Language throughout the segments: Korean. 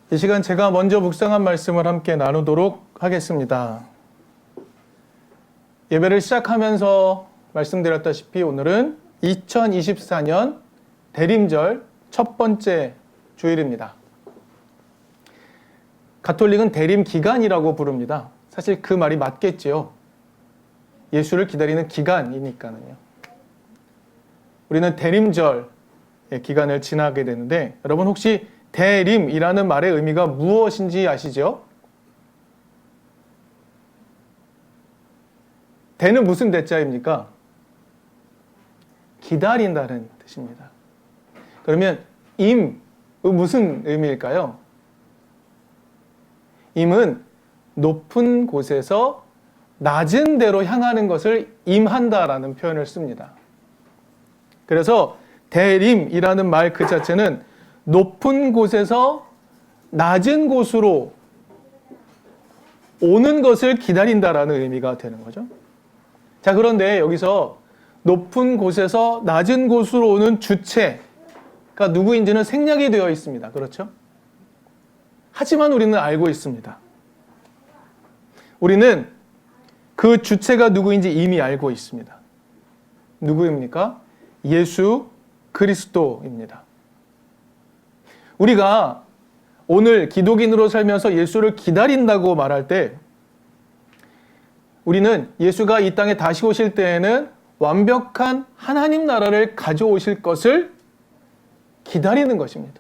이 시간 제가 먼저 묵상한 말씀을 함께 나누도록 하겠습니다. 예배를 시작하면서 말씀드렸다시피 오늘은 2024년 대림절 첫 번째 주일입니다. 가톨릭은 대림 기간이라고 부릅니다. 사실 그 말이 맞겠지요. 예수를 기다리는 기간이니까는요. 우리는 대림절의 기간을 지나게 되는데, 여러분 혹시 대림이라는 말의 의미가 무엇인지 아시죠? 대는 무슨 대자입니까? 기다린다는 뜻입니다. 그러면 임, 무슨 의미일까요? 임은 높은 곳에서 낮은 데로 향하는 것을 임한다라는 표현을 씁니다. 그래서 대림이라는 말 그 자체는 높은 곳에서 낮은 곳으로 오는 것을 기다린다라는 의미가 되는 거죠. 자, 그런데 여기서 높은 곳에서 낮은 곳으로 오는 주체가 누구인지는 생략이 되어 있습니다. 그렇죠? 하지만 우리는 알고 있습니다. 우리는 그 주체가 누구인지 이미 알고 있습니다. 누구입니까? 예수 그리스도입니다. 우리가 오늘 기독인으로 살면서 예수를 기다린다고 말할 때, 우리는 예수가 이 땅에 다시 오실 때에는 완벽한 하나님 나라를 가져오실 것을 기다리는 것입니다.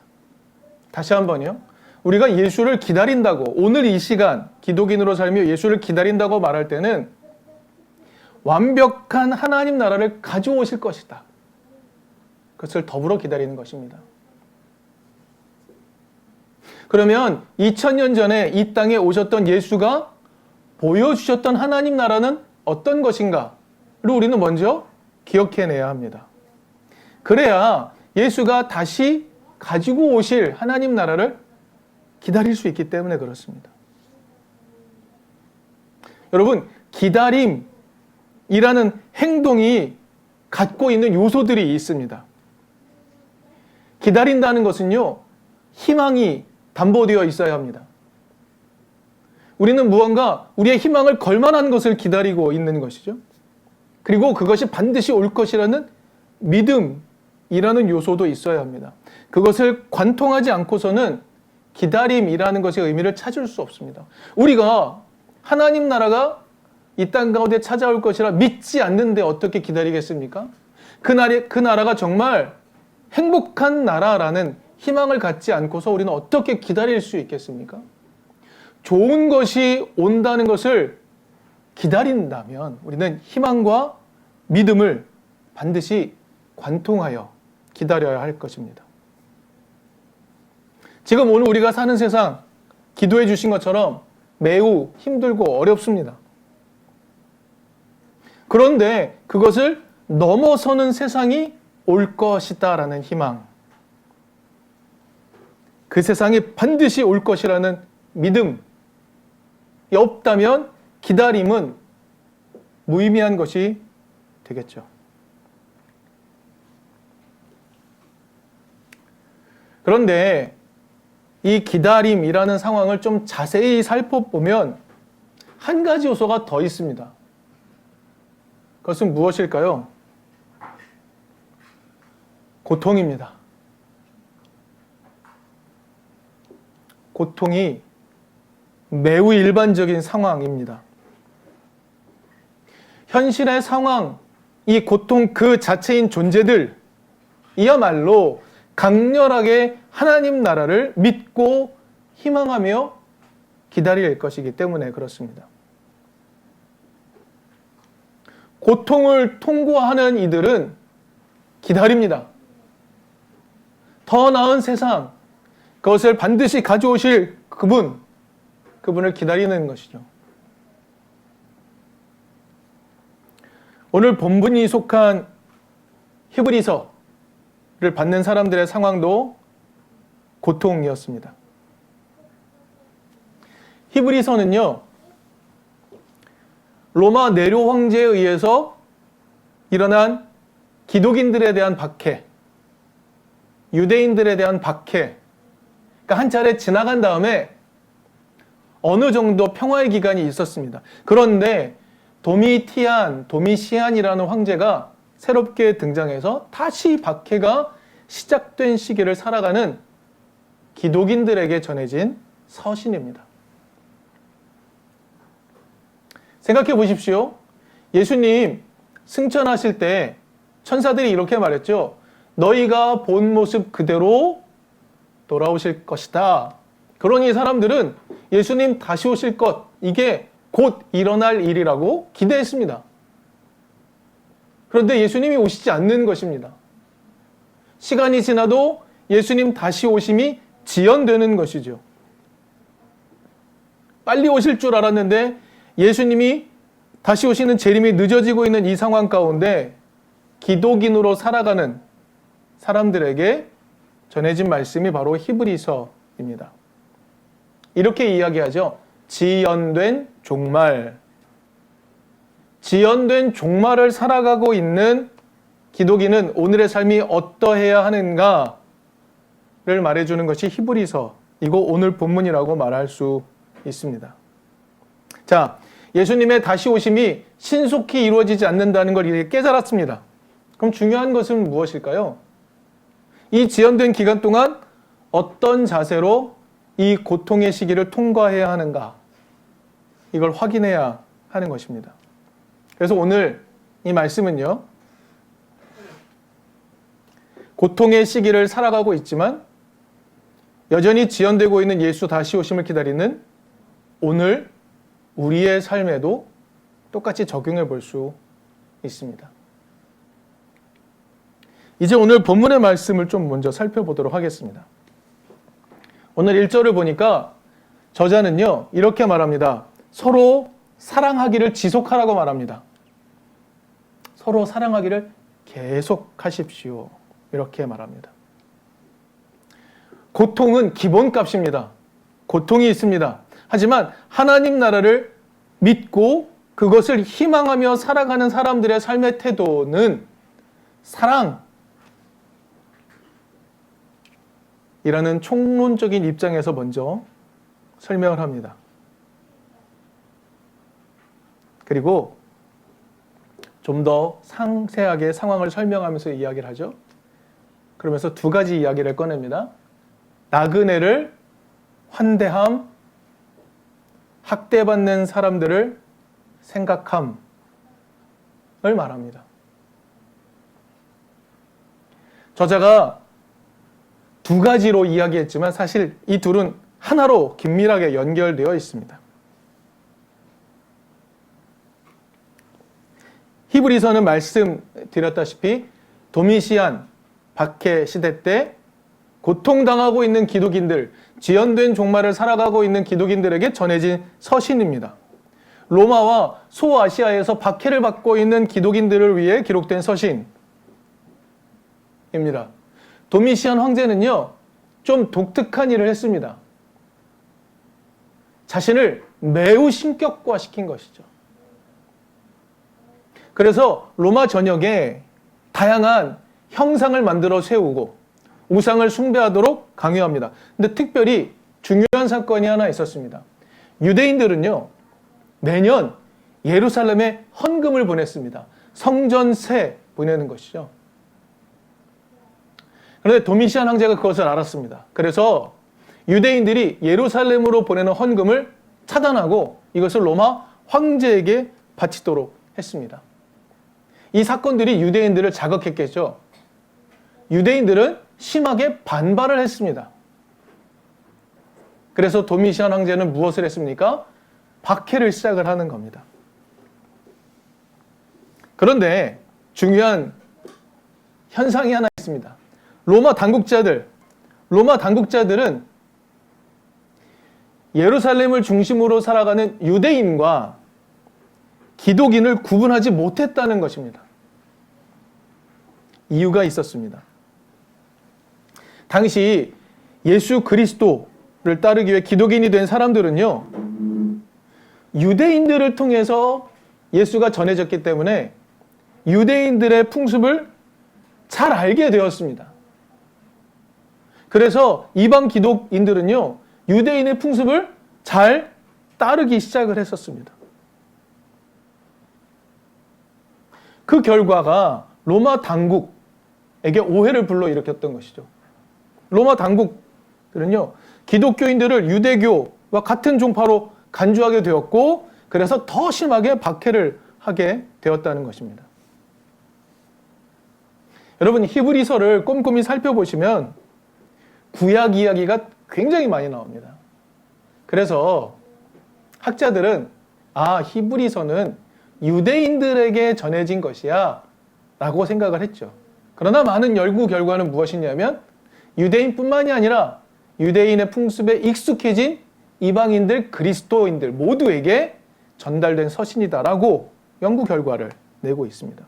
다시 한번요. 우리가 예수를 기다린다고, 오늘 이 시간 기독인으로 살며 예수를 기다린다고 말할 때는 완벽한 하나님 나라를 가져오실 것이다. 그것을 더불어 기다리는 것입니다. 그러면 2000년 전에 이 땅에 오셨던 예수가 보여주셨던 하나님 나라는 어떤 것인가를 우리는 먼저 기억해내야 합니다. 그래야 예수가 다시 가지고 오실 하나님 나라를 기다릴 수 있기 때문에 그렇습니다. 여러분, 기다림이라는 행동이 갖고 있는 요소들이 있습니다. 기다린다는 것은요, 희망이 담보되어 있어야 합니다. 우리는 무언가 우리의 희망을 걸만한 것을 기다리고 있는 것이죠. 그리고 그것이 반드시 올 것이라는 믿음이라는 요소도 있어야 합니다. 그것을 관통하지 않고서는 기다림이라는 것의 의미를 찾을 수 없습니다. 우리가 하나님 나라가 이 땅 가운데 찾아올 것이라 믿지 않는데 어떻게 기다리겠습니까? 그 나라가 정말 행복한 나라라는 희망을 갖지 않고서 우리는 어떻게 기다릴 수 있겠습니까? 좋은 것이 온다는 것을 기다린다면 우리는 희망과 믿음을 반드시 관통하여 기다려야 할 것입니다. 지금 오늘 우리가 사는 세상, 기도해 주신 것처럼 매우 힘들고 어렵습니다. 그런데 그것을 넘어서는 세상이 올 것이다라는 희망, 그 세상이 반드시 올 것이라는 믿음이 없다면 기다림은 무의미한 것이 되겠죠. 그런데 이 기다림이라는 상황을 좀 자세히 살펴보면 한 가지 요소가 더 있습니다. 그것은 무엇일까요? 고통입니다. 고통이 매우 일반적인 상황입니다. 현실의 상황, 이 고통 그 자체인 존재들이야말로 강렬하게 하나님 나라를 믿고 희망하며 기다릴 것이기 때문에 그렇습니다. 고통을 통과하는 이들은 기다립니다. 더 나은 세상, 그것을 반드시 가져오실 그분을 기다리는 것이죠. 오늘 본문이 속한 히브리서를 받는 사람들의 상황도 고통이었습니다. 히브리서는요, 로마 네로 황제에 의해서 일어난 기독인들에 대한 박해, 유대인들에 대한 박해, 그러니까 한 차례 지나간 다음에 어느 정도 평화의 기간이 있었습니다. 그런데 도미시안이라는 황제가 새롭게 등장해서 다시 박해가 시작된 시기를 살아가는 기독인들에게 전해진 서신입니다. 생각해 보십시오. 예수님 승천하실 때 천사들이 이렇게 말했죠. 너희가 본 모습 그대로 돌아오실 것이다. 그러니 사람들은 예수님 다시 오실 것, 이게 곧 일어날 일이라고 기대했습니다. 그런데 예수님이 오시지 않는 것입니다. 시간이 지나도 예수님 다시 오심이 지연되는 것이죠. 빨리 오실 줄 알았는데 예수님이 다시 오시는 재림이 늦어지고 있는 이 상황 가운데 기독인으로 살아가는 사람들에게 전해진 말씀이 바로 히브리서입니다. 이렇게 이야기하죠. 지연된 종말. 지연된 종말을 살아가고 있는 기독인은 오늘의 삶이 어떠해야 하는가를 말해주는 것이 히브리서이고 오늘 본문이라고 말할 수 있습니다. 자, 예수님의 다시 오심이 신속히 이루어지지 않는다는 걸 이렇게 깨달았습니다. 그럼 중요한 것은 무엇일까요? 이 지연된 기간 동안 어떤 자세로 이 고통의 시기를 통과해야 하는가, 이걸 확인해야 하는 것입니다. 그래서 오늘 이 말씀은요, 고통의 시기를 살아가고 있지만 여전히 지연되고 있는 예수 다시 오심을 기다리는 오늘 우리의 삶에도 똑같이 적용해 볼 수 있습니다. 이제 오늘 본문의 말씀을 좀 먼저 살펴보도록 하겠습니다. 오늘 1절을 보니까 저자는요, 이렇게 말합니다. 서로 사랑하기를 지속하라고 말합니다. 서로 사랑하기를 계속하십시오. 이렇게 말합니다. 고통은 기본값입니다. 고통이 있습니다. 하지만 하나님 나라를 믿고 그것을 희망하며 살아가는 사람들의 삶의 태도는 사랑이라는 총론적인 입장에서 먼저 설명을 합니다. 그리고 좀 더 상세하게 상황을 설명하면서 이야기를 하죠. 그러면서 두 가지 이야기를 꺼냅니다. 나그네를 환대함, 학대받는 사람들을 생각함을 말합니다. 저자가 두 가지로 이야기했지만 사실 이 둘은 하나로 긴밀하게 연결되어 있습니다. 히브리서는 말씀드렸다시피 도미시안 박해 시대 때 고통당하고 있는 기독인들, 지연된 종말을 살아가고 있는 기독인들에게 전해진 서신입니다. 로마와 소아시아에서 박해를 받고 있는 기독인들을 위해 기록된 서신입니다. 도미시안 황제는요, 좀 독특한 일을 했습니다. 자신을 매우 신격화시킨 것이죠. 그래서 로마 전역에 다양한 형상을 만들어 세우고 우상을 숭배하도록 강요합니다. 근데 특별히 중요한 사건이 하나 있었습니다. 유대인들은요, 매년 예루살렘에 헌금을 보냈습니다. 성전세 보내는 것이죠. 그런데 도미시안 황제가 그것을 알았습니다. 그래서 유대인들이 예루살렘으로 보내는 헌금을 차단하고 이것을 로마 황제에게 바치도록 했습니다. 이 사건들이 유대인들을 자극했겠죠. 유대인들은 심하게 반발을 했습니다. 그래서 도미시안 황제는 무엇을 했습니까? 박해를 시작을 하는 겁니다. 그런데 중요한 현상이 하나 있습니다. 로마 당국자들은 예루살렘을 중심으로 살아가는 유대인과 기독인을 구분하지 못했다는 것입니다. 이유가 있었습니다. 당시 예수 그리스도를 따르기 위해 기독인이 된 사람들은요, 유대인들을 통해서 예수가 전해졌기 때문에 유대인들의 풍습을 잘 알게 되었습니다. 그래서 이방 기독인들은요, 유대인의 풍습을 잘 따르기 시작을 했었습니다. 그 결과가 로마 당국에게 오해를 불러일으켰던 것이죠. 로마 당국들은요, 기독교인들을 유대교와 같은 종파로 간주하게 되었고, 그래서 더 심하게 박해를 하게 되었다는 것입니다. 여러분, 히브리서를 꼼꼼히 살펴보시면 구약 이야기가 굉장히 많이 나옵니다. 그래서 학자들은 히브리서는 유대인들에게 전해진 것이야 라고 생각을 했죠. 그러나 많은 연구 결과는 무엇이냐면 유대인뿐만이 아니라 유대인의 풍습에 익숙해진 이방인들, 그리스도인들 모두에게 전달된 서신이다라고 연구 결과를 내고 있습니다.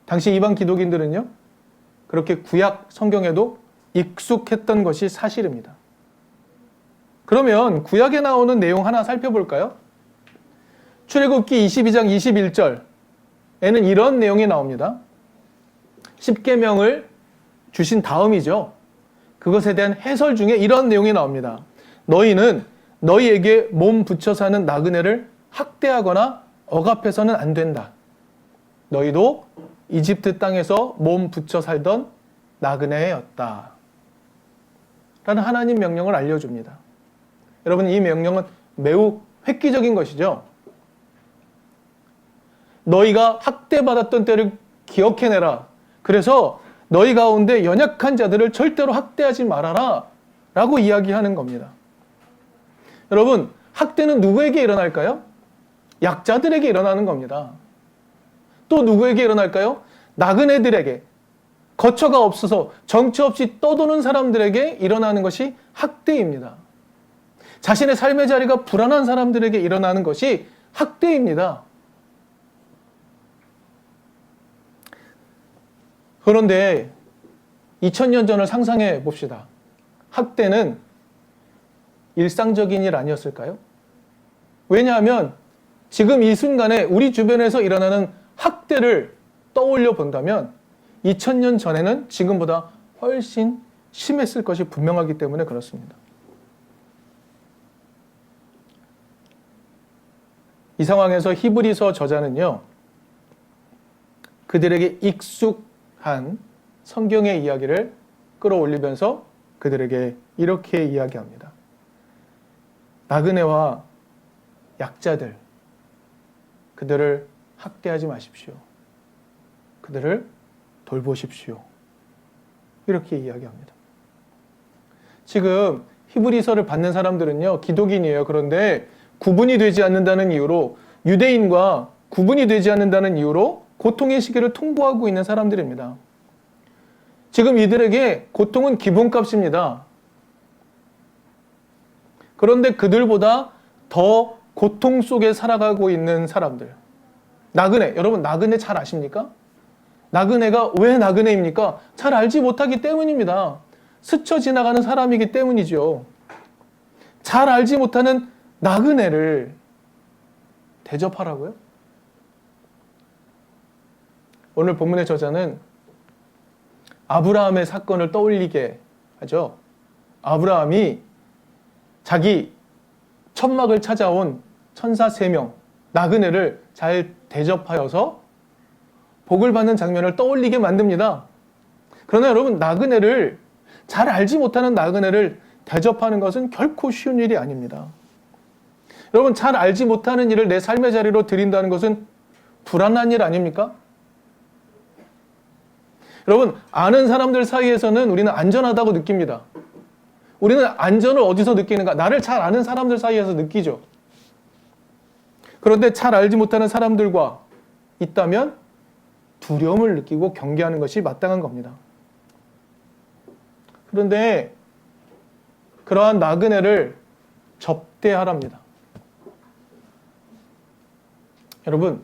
당시 이방 기독인들은요, 그렇게 구약 성경에도 익숙했던 것이 사실입니다. 그러면 구약에 나오는 내용 하나 살펴볼까요? 출애굽기 22장 21절에는 이런 내용이 나옵니다. 십계명을 주신 다음이죠. 그것에 대한 해설 중에 이런 내용이 나옵니다. 너희는 너희에게 몸 붙여 사는 나그네를 학대하거나 억압해서는 안 된다. 너희도 이집트 땅에서 몸 붙여 살던 나그네였다. 라는 하나님 명령을 알려줍니다. 여러분, 이 명령은 매우 획기적인 것이죠. 너희가 학대받았던 때를 기억해내라. 그래서 너희 가운데 연약한 자들을 절대로 학대하지 말아라. 라고 이야기하는 겁니다. 여러분, 학대는 누구에게 일어날까요? 약자들에게 일어나는 겁니다. 또 누구에게 일어날까요? 나그네들에게, 거처가 없어서 정처 없이 떠도는 사람들에게 일어나는 것이 학대입니다. 자신의 삶의 자리가 불안한 사람들에게 일어나는 것이 학대입니다. 그런데 2000년 전을 상상해 봅시다. 학대는 일상적인 일 아니었을까요? 왜냐하면 지금 이 순간에 우리 주변에서 일어나는 학대를 떠올려 본다면 2000년 전에는 지금보다 훨씬 심했을 것이 분명하기 때문에 그렇습니다. 이 상황에서 히브리서 저자는요, 그들에게 익숙한 성경의 이야기를 끌어올리면서 그들에게 이렇게 이야기합니다. 나그네와 약자들, 그들을 학대하지 마십시오. 그들을 돌보십시오. 이렇게 이야기합니다. 지금 히브리서를 받는 사람들은요, 기독인이에요. 그런데 구분이 되지 않는다는 이유로, 유대인과 구분이 되지 않는다는 이유로 고통의 시기를 통보하고 있는 사람들입니다. 지금 이들에게 고통은 기본값입니다. 그런데 그들보다 더 고통 속에 살아가고 있는 사람들. 나그네, 여러분 나그네 잘 아십니까? 나그네가 왜 나그네입니까? 잘 알지 못하기 때문입니다. 스쳐 지나가는 사람이기 때문이죠. 잘 알지 못하는 나그네를 대접하라고요? 오늘 본문의 저자는 아브라함의 사건을 떠올리게 하죠. 아브라함이 자기 천막을 찾아온 천사 3명, 나그네를 잘 대접하여서 복을 받는 장면을 떠올리게 만듭니다. 그러나 여러분, 나그네를, 잘 알지 못하는 나그네를 대접하는 것은 결코 쉬운 일이 아닙니다. 여러분, 잘 알지 못하는 일을 내 삶의 자리로 드린다는 것은 불안한 일 아닙니까? 여러분, 아는 사람들 사이에서는 우리는 안전하다고 느낍니다. 우리는 안전을 어디서 느끼는가? 나를 잘 아는 사람들 사이에서 느끼죠. 그런데 잘 알지 못하는 사람들과 있다면 두려움을 느끼고 경계하는 것이 마땅한 겁니다. 그런데 그러한 나그네를 접대하랍니다. 여러분,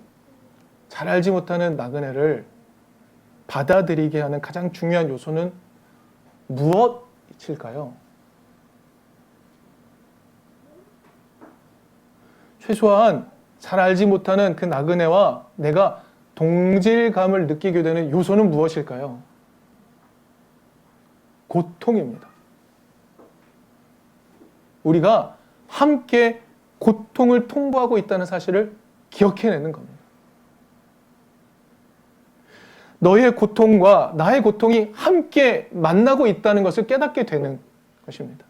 잘 알지 못하는 나그네를 받아들이게 하는 가장 중요한 요소는 무엇일까요? 최소한 잘 알지 못하는 그 나그네와 내가 동질감을 느끼게 되는 요소는 무엇일까요? 고통입니다. 우리가 함께 고통을 통보하고 있다는 사실을 기억해내는 겁니다. 너의 고통과 나의 고통이 함께 만나고 있다는 것을 깨닫게 되는 것입니다.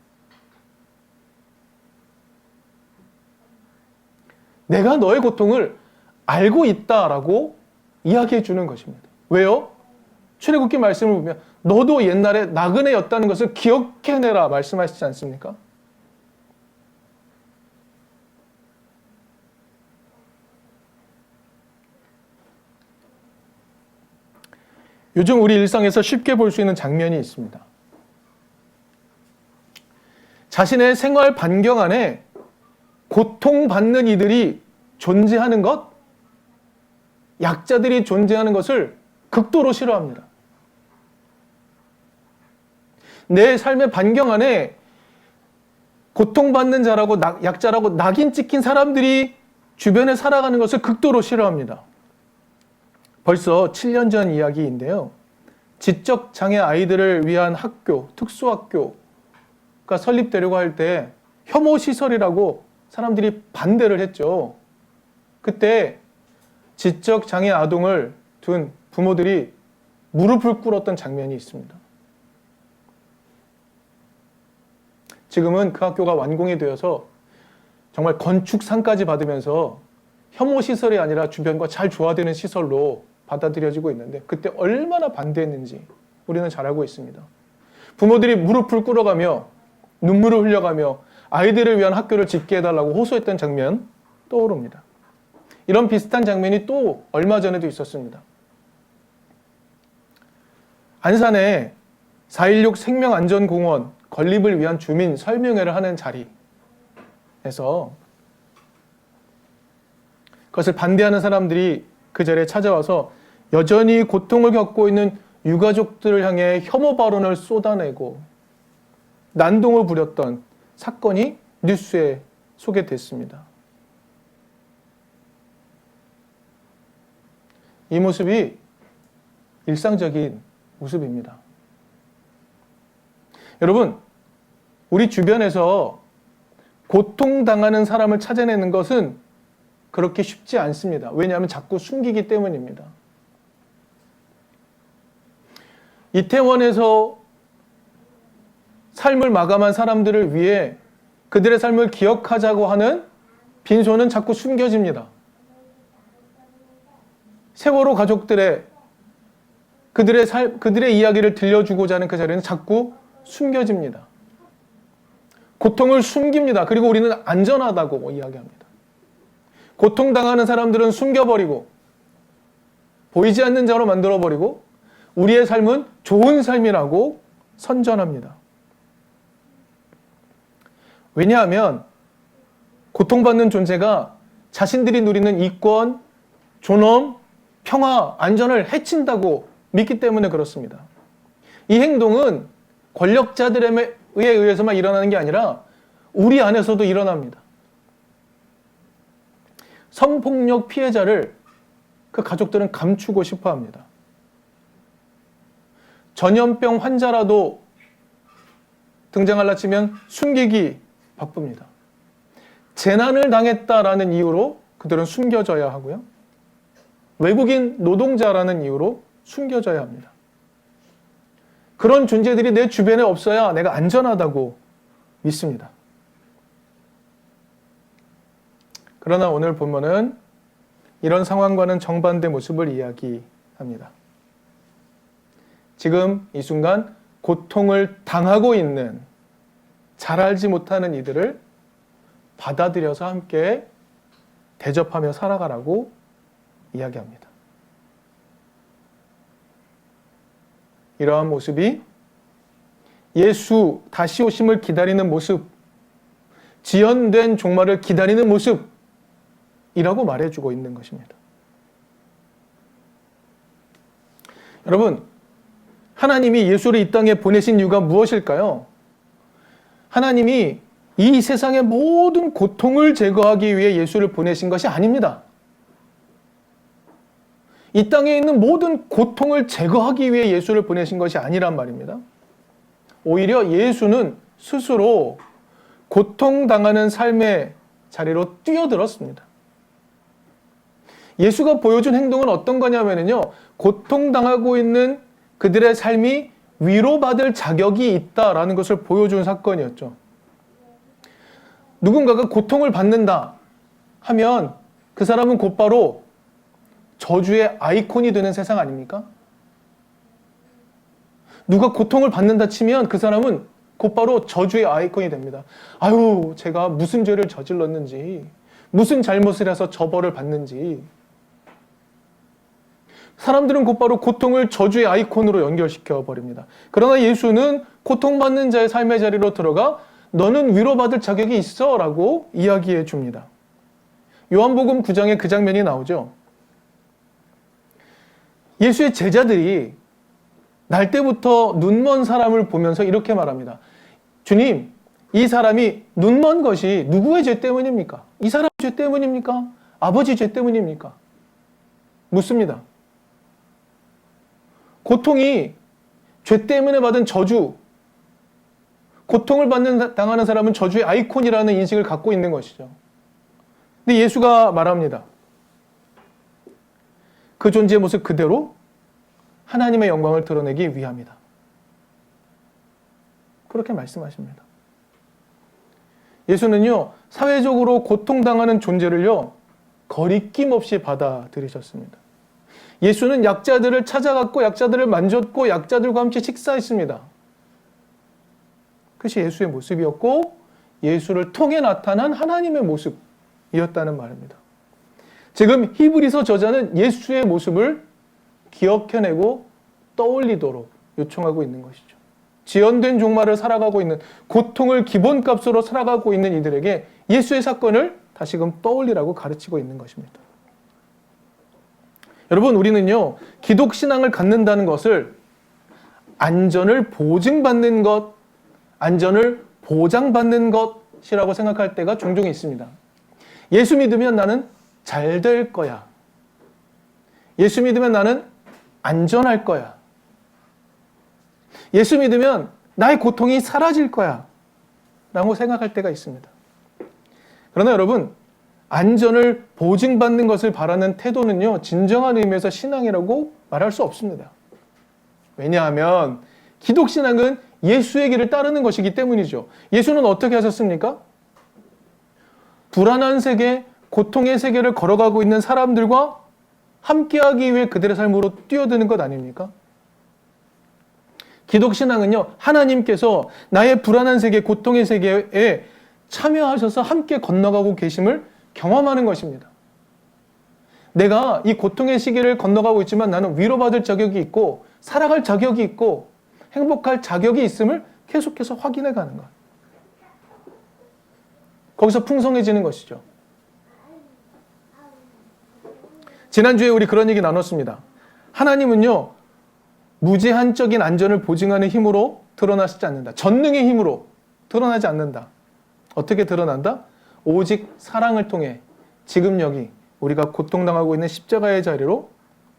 내가 너의 고통을 알고 있다라고 이야기해 주는 것입니다. 왜요? 출애굽기 말씀을 보면 너도 옛날에 나그네였다는 것을 기억해내라 말씀하시지 않습니까? 요즘 우리 일상에서 쉽게 볼 수 있는 장면이 있습니다. 자신의 생활 반경 안에 고통받는 이들이 존재하는 것, 약자들이 존재하는 것을 극도로 싫어합니다. 내 삶의 반경 안에 고통받는 자라고 약자라고 낙인 찍힌 사람들이 주변에 살아가는 것을 극도로 싫어합니다. 벌써 7년 전 이야기인데요. 지적장애 아이들을 위한 학교, 특수학교가 설립되려고 할 때 혐오시설이라고 사람들이 반대를 했죠. 그때 지적장애 아동을 둔 부모들이 무릎을 꿇었던 장면이 있습니다. 지금은 그 학교가 완공이 되어서 정말 건축상까지 받으면서 혐오시설이 아니라 주변과 잘 조화되는 시설로 받아들여지고 있는데 그때 얼마나 반대했는지 우리는 잘 알고 있습니다. 부모들이 무릎을 꿇어가며 눈물을 흘려가며 아이들을 위한 학교를 짓게 해달라고 호소했던 장면 떠오릅니다. 이런 비슷한 장면이 또 얼마 전에도 있었습니다. 안산에 4.16 생명안전공원 건립을 위한 주민 설명회를 하는 자리에서 그것을 반대하는 사람들이 그 자리에 찾아와서 여전히 고통을 겪고 있는 유가족들을 향해 혐오 발언을 쏟아내고 난동을 부렸던 사건이 뉴스에 소개됐습니다. 이 모습이 일상적인 모습입니다. 여러분, 우리 주변에서 고통당하는 사람을 찾아내는 것은 그렇게 쉽지 않습니다. 왜냐하면 자꾸 숨기기 때문입니다. 이태원에서 삶을 마감한 사람들을 위해 그들의 삶을 기억하자고 하는 빈소는 자꾸 숨겨집니다. 세월호 가족들의 그들의 이야기를 들려주고자 하는 그 자리는 자꾸 숨겨집니다. 고통을 숨깁니다. 그리고 우리는 안전하다고 이야기합니다. 고통당하는 사람들은 숨겨버리고 보이지 않는 자로 만들어버리고 우리의 삶은 좋은 삶이라고 선전합니다. 왜냐하면 고통받는 존재가 자신들이 누리는 이권, 존엄, 평화, 안전을 해친다고 믿기 때문에 그렇습니다. 이 행동은 권력자들에 의해서만 일어나는 게 아니라 우리 안에서도 일어납니다. 성폭력 피해자를 그 가족들은 감추고 싶어 합니다. 전염병 환자라도 등장하려 치면 숨기기 바쁩니다. 재난을 당했다라는 이유로 그들은 숨겨져야 하고요. 외국인 노동자라는 이유로 숨겨져야 합니다. 그런 존재들이 내 주변에 없어야 내가 안전하다고 믿습니다. 그러나 오늘 본문은 이런 상황과는 정반대 모습을 이야기합니다. 지금 이 순간 고통을 당하고 있는 잘 알지 못하는 이들을 받아들여서 함께 대접하며 살아가라고 이야기합니다. 이러한 모습이 예수 다시 오심을 기다리는 모습, 지연된 종말을 기다리는 모습이라고 말해주고 있는 것입니다. 여러분, 하나님이 예수를 이 땅에 보내신 이유가 무엇일까요? 하나님이 이 세상의 모든 고통을 제거하기 위해 예수를 보내신 것이 아닙니다. 이 땅에 있는 모든 고통을 제거하기 위해 예수를 보내신 것이 아니란 말입니다. 오히려 예수는 스스로 고통당하는 삶의 자리로 뛰어들었습니다. 예수가 보여준 행동은 어떤 거냐면요, 고통당하고 있는 그들의 삶이 위로받을 자격이 있다라는 것을 보여준 사건이었죠. 누군가가 고통을 받는다 하면 그 사람은 곧바로 저주의 아이콘이 되는 세상 아닙니까? 누가 고통을 받는다 치면 그 사람은 곧바로 저주의 아이콘이 됩니다. 아유, 제가 무슨 죄를 저질렀는지, 무슨 잘못을 해서 저 벌을 받는지. 사람들은 곧바로 고통을 저주의 아이콘으로 연결시켜 버립니다. 그러나 예수는 고통받는 자의 삶의 자리로 들어가 너는 위로받을 자격이 있어 라고 이야기해 줍니다. 요한복음 9장에 그 장면이 나오죠. 예수의 제자들이 날 때부터 눈먼 사람을 보면서 이렇게 말합니다. 주님, 이 사람이 눈먼 것이 누구의 죄 때문입니까? 이 사람 죄 때문입니까? 아버지 죄 때문입니까? 묻습니다. 고통이 죄 때문에 받은 저주, 고통을 당하는 사람은 저주의 아이콘이라는 인식을 갖고 있는 것이죠. 근데 예수가 말합니다. 그 존재의 모습 그대로 하나님의 영광을 드러내기 위함이다. 그렇게 말씀하십니다. 예수는요, 사회적으로 고통당하는 존재를요, 거리낌 없이 받아들이셨습니다. 예수는 약자들을 찾아갔고 약자들을 만졌고 약자들과 함께 식사했습니다. 그것이 예수의 모습이었고 예수를 통해 나타난 하나님의 모습이었다는 말입니다. 지금 히브리서 저자는 예수의 모습을 기억해내고 떠올리도록 요청하고 있는 것이죠. 지연된 종말을 살아가고 있는, 고통을 기본값으로 살아가고 있는 이들에게 예수의 사건을 다시금 떠올리라고 가르치고 있는 것입니다. 여러분, 우리는요, 기독신앙을 갖는다는 것을 안전을 보증받는 것, 안전을 보장받는 것이라고 생각할 때가 종종 있습니다. 예수 믿으면 나는 잘 될 거야. 예수 믿으면 나는 안전할 거야. 예수 믿으면 나의 고통이 사라질 거야. 라고 생각할 때가 있습니다. 그러나 여러분, 안전을 보증받는 것을 바라는 태도는요, 진정한 의미에서 신앙이라고 말할 수 없습니다. 왜냐하면 기독신앙은 예수의 길을 따르는 것이기 때문이죠. 예수는 어떻게 하셨습니까? 불안한 세계, 고통의 세계를 걸어가고 있는 사람들과 함께하기 위해 그들의 삶으로 뛰어드는 것 아닙니까? 기독신앙은요, 하나님께서 나의 불안한 세계, 고통의 세계에 참여하셔서 함께 건너가고 계심을 경험하는 것입니다. 내가 이 고통의 시기를 건너가고 있지만 나는 위로받을 자격이 있고 살아갈 자격이 있고 행복할 자격이 있음을 계속해서 확인해 가는 것. 거기서 풍성해지는 것이죠. 지난주에 우리 그런 얘기 나눴습니다. 하나님은요, 무제한적인 안전을 보증하는 힘으로 드러나시지 않는다. 전능의 힘으로 드러나지 않는다. 어떻게 드러난다? 오직 사랑을 통해 지금 여기 우리가 고통당하고 있는 십자가의 자리로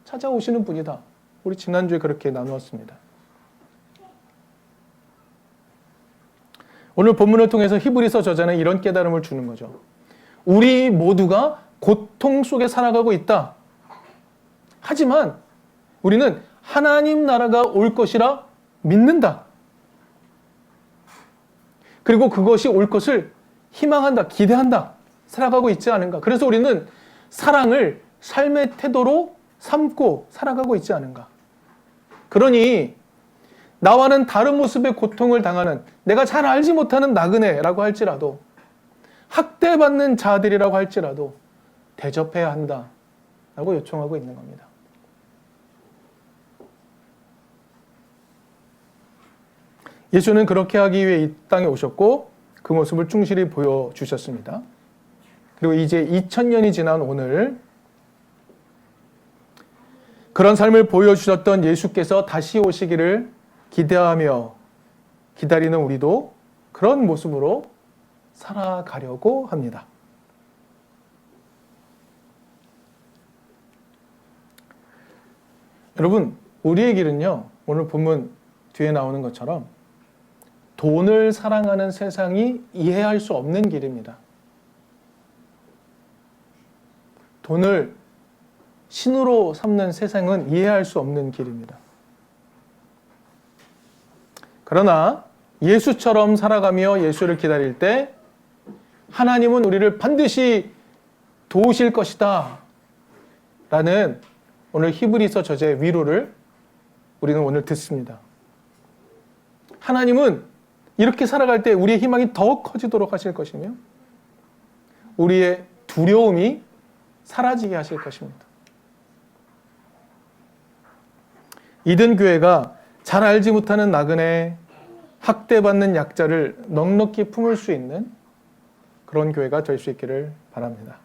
찾아오시는 분이다. 우리 지난주에 그렇게 나누었습니다. 오늘 본문을 통해서 히브리서 저자는 이런 깨달음을 주는 거죠. 우리 모두가 고통 속에 살아가고 있다. 하지만 우리는 하나님 나라가 올 것이라 믿는다. 그리고 그것이 올 것을 희망한다, 기대한다, 살아가고 있지 않은가. 그래서 우리는 사랑을 삶의 태도로 삼고 살아가고 있지 않은가. 그러니 나와는 다른 모습의 고통을 당하는, 내가 잘 알지 못하는 나그네라고 할지라도, 학대받는 자들이라고 할지라도 대접해야 한다라고 요청하고 있는 겁니다. 예수는 그렇게 하기 위해 이 땅에 오셨고 그 모습을 충실히 보여주셨습니다. 그리고 이제 2000년이 지난 오늘 그런 삶을 보여주셨던 예수께서 다시 오시기를 기대하며 기다리는 우리도 그런 모습으로 살아가려고 합니다. 여러분, 우리의 길은요, 오늘 본문 뒤에 나오는 것처럼 돈을 사랑하는 세상이 이해할 수 없는 길입니다. 돈을 신으로 삼는 세상은 이해할 수 없는 길입니다. 그러나 예수처럼 살아가며 예수를 기다릴 때 하나님은 우리를 반드시 도우실 것이다 라는 오늘 히브리서 저자의 위로를 우리는 오늘 듣습니다. 하나님은 이렇게 살아갈 때 우리의 희망이 더욱 커지도록 하실 것이며 우리의 두려움이 사라지게 하실 것입니다. 이든 교회가 잘 알지 못하는 나그네, 학대받는 약자를 넉넉히 품을 수 있는 그런 교회가 될 수 있기를 바랍니다.